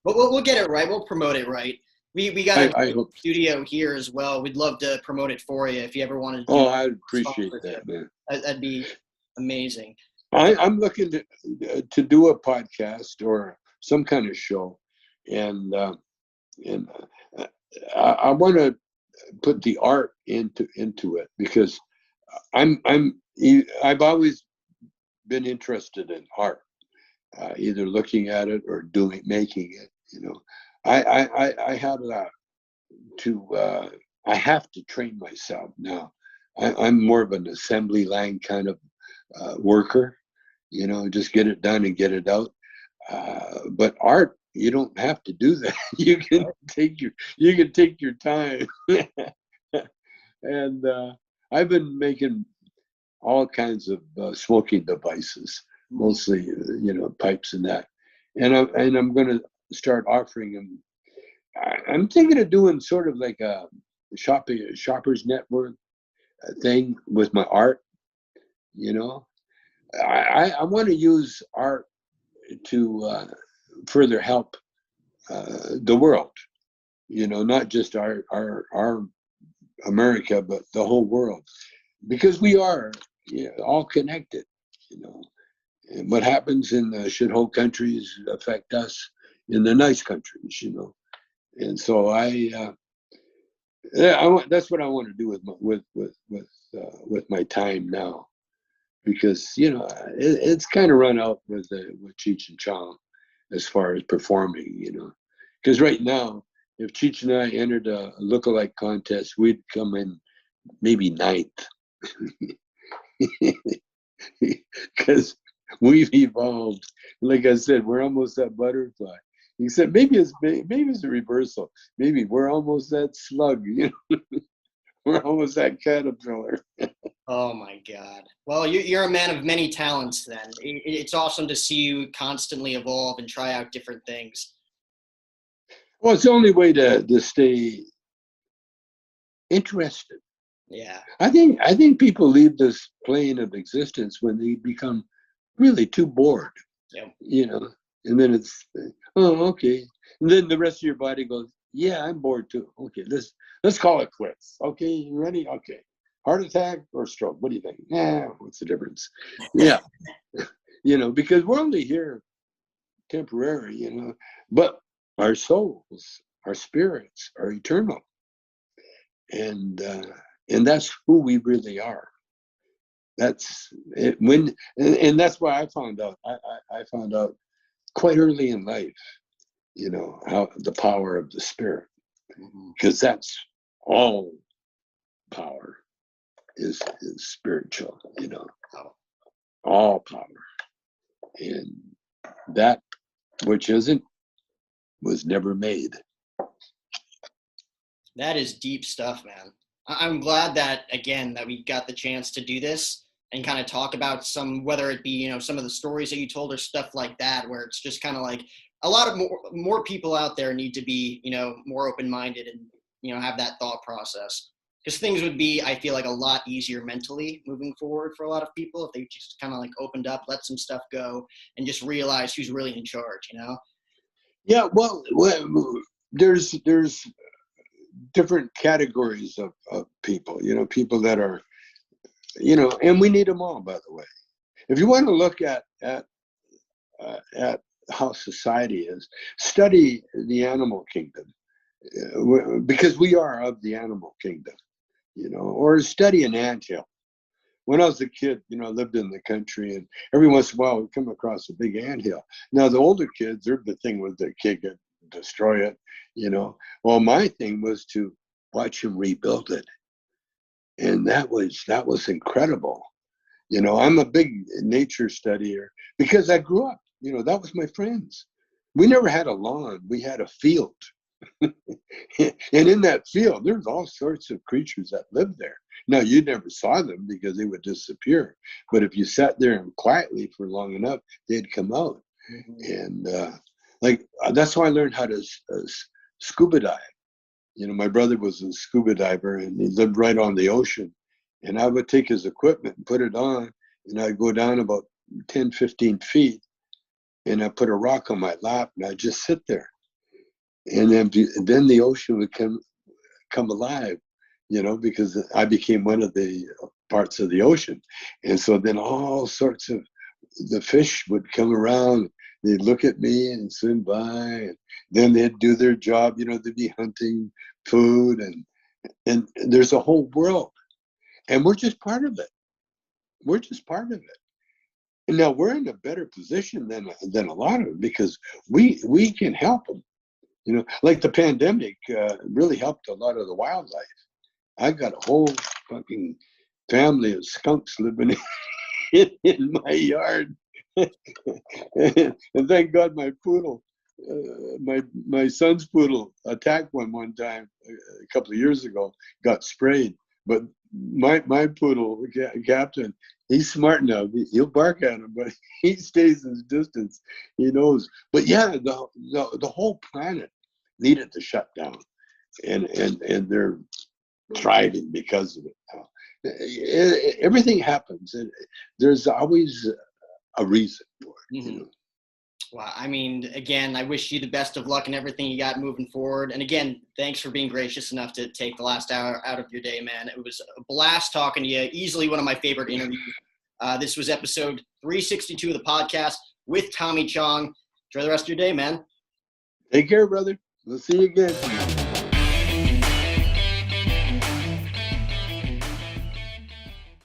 But we'll get it right. We'll promote it right. We got a studio here as well. We'd love to promote it for you if you ever wanted to. I'd appreciate that, man. That'd be amazing. I'm looking to do a podcast or some kind of show, and I want to put the art into it, because I've always been interested in art, either looking at it or making it. You know, I have I have to train myself now. I'm more of an assembly line kind of worker. You know, just get it done and get it out. But art, you don't have to do that. You can take your time. And I've been making all kinds of smoking devices. mostly, pipes and that. And I'm going to start offering them. I'm thinking of doing sort of like a shoppers network thing with my art. I want to use art to further help the world. Not just our America, but the whole world, because we are all connected. And what happens in the shithole countries affect us in the nice countries. And so that's what I want to do with my time now, because it's kind of run out with Cheech and Chong as far as performing. Because right now, if Cheech and I entered a lookalike contest, we'd come in maybe ninth, because we've evolved. Like I said, we're almost that butterfly. Except maybe it's a reversal. Maybe we're almost that slug. We're almost that caterpillar. Oh my God. Well, you're a man of many talents then. It's awesome to see you constantly evolve and try out different things. Well, it's the only way to stay interested. Yeah. I think people leave this plane of existence when they become really too bored. Yeah. And then it's, oh, okay. And then the rest of your body goes, yeah, I'm bored too. Okay, let's call it quits. Okay, you ready? Okay. Heart attack or stroke? What do you think? What's the difference? Yeah. Because we're only here temporary, but our souls, our spirits are eternal. And that's who we really are. That's it. And that's why I found out. I found out quite early in life, how the power of the spirit, because that's all power is spiritual. All power, and that which isn't was never made. That is deep stuff, man. I'm glad that we got the chance to do this and kind of talk about whether it be, some of the stories that you told or stuff like that, where it's just kind of like a lot of more people out there need to be, more open-minded and, have that thought process, because things would be, I feel like, a lot easier mentally moving forward for a lot of people if they just kind of like opened up, let some stuff go, and just realize who's really in charge, Yeah, well, there's different categories of people, people that are, and we need them all, by the way. If you want to look at how society is, study the animal kingdom, because we are of the animal kingdom, or study an anthill. When I was a kid, I lived in the country, and every once in a while we'd come across a big anthill. Now the older kids, their thing was to kick it, destroy it, Well, my thing was to watch them rebuild it, and that was incredible. I'm a big nature studier because I grew up. That was my friends. We never had a lawn; we had a field, and in that field, there's all sorts of creatures that lived there. Now, you never saw them because they would disappear. But if you sat there and quietly for long enough, they'd come out. And that's how I learned how to scuba dive. My brother was a scuba diver, and he lived right on the ocean. And I would take his equipment and put it on, and I'd go down about 10, 15 feet, and I'd put a rock on my lap, and I'd just sit there. And then the ocean would come alive, because I became one of the parts of the ocean. And so then all sorts of the fish would come around, they'd look at me and swim by, and then they'd do their job, they'd be hunting food, and there's a whole world. And we're just part of it. We're just part of it. And now we're in a better position than a lot of them, because we can help them. Like the pandemic really helped a lot of the wildlife. I got a whole fucking family of skunks living in my yard. And thank God my poodle, my son's poodle attacked one time a couple of years ago, got sprayed. But my poodle, Captain, He's smart enough. He'll bark at him, but he stays his distance. He knows. But yeah, the whole planet needed to shut down, and they're thriving because of it now. Everything happens, and there's always a reason for it. Mm-hmm. You know? Well, I mean, again, I wish you the best of luck in everything you got moving forward. And again, thanks for being gracious enough to take the last hour out of your day, man. It was a blast talking to you. Easily one of my favorite interviews. This was episode 362 of the podcast with Tommy Chong. Enjoy the rest of your day, man. Take care, brother. We'll see you again.